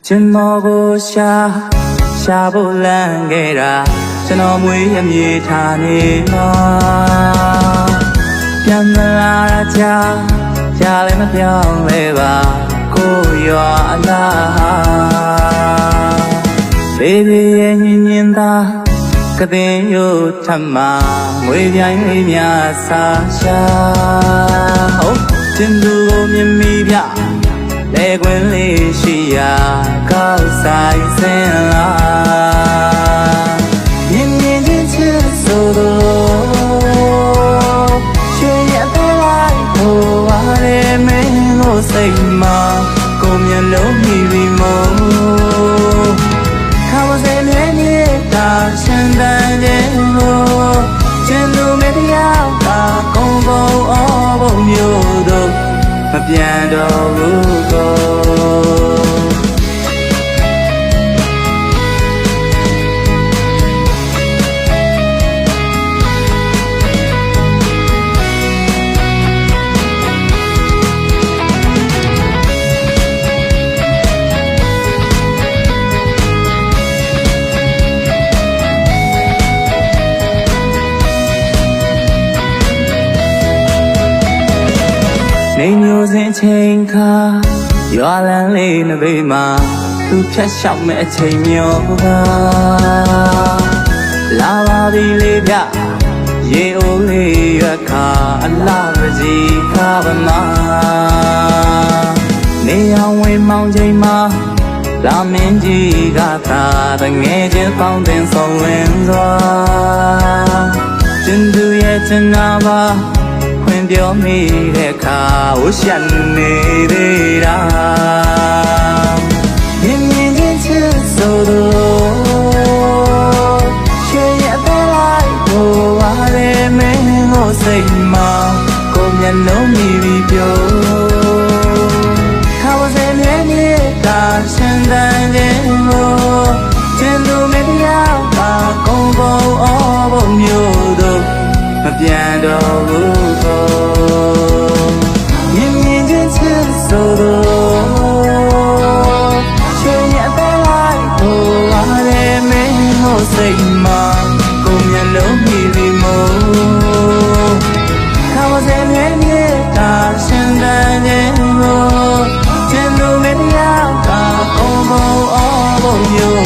진모고 샤볼랑게라 저놈의 예미타니마 변나라자 잘해면 병내봐 고요하나 베비의 hin인다 그대요 참마 외비야 사샤 진두고 면미벼 내 권리시야 거사이 생라 인민진 칠소도 쉬야 달라이고 아래 맹고 세이마 고면 로미리모 가보세 내니까 신단제로 진루메 비야가 공고 어보묘도ပြန်တော့ဘူးကိုနေမျိုးစင်ချိန်ခါရွာလန်းလေးနဘေးမှာသူဖြတ်လျှောက်မဲ့အချိန်မျိုးပါလာပါပြီလေးဗျရေအိုးလေးရွက်ခါအလားပကြီးခါပမာနေအောင်ဝင်မောင်ချိန်မှာလာမင်းကြီးကသာတငယ်ချင်းပေါင်းတင်ဆုံးလင်းစွာကျင်သူရဲ့ချင်နာပါပြောမိတဲ့အခါဝရှန်နေသေးတာမြင်မြင်ချင်းချစ်ဆိုတော့ရှေ့ရတဲ့လိုက်ကိုပါရဲမင်းကိုစိတ်မှာကိုမျက်လုံးမြည်ပြီးပြောခါဝစဲမြဲနေတာရှင်တန်ခြင်းကိုကျင်သူမတရားပါကုန်းကုန်အော်ဖို့မျိုးတို့မပြန်တော့ဘူးကိုမြင်မြင်ချင်းချစ်ဆိုတော့ရှင်ရတဲ့လိုက်ကိုပါရဲမင်းကိုစိတ်မှာကိုမျက်လုံးမြည်ပြီးမို့ခါဝစဲမြဲနေတာရှင်တန်ခြင်းကိုကျင်သူမတရားကဘုံဘုံအော်ဘုံမျိုး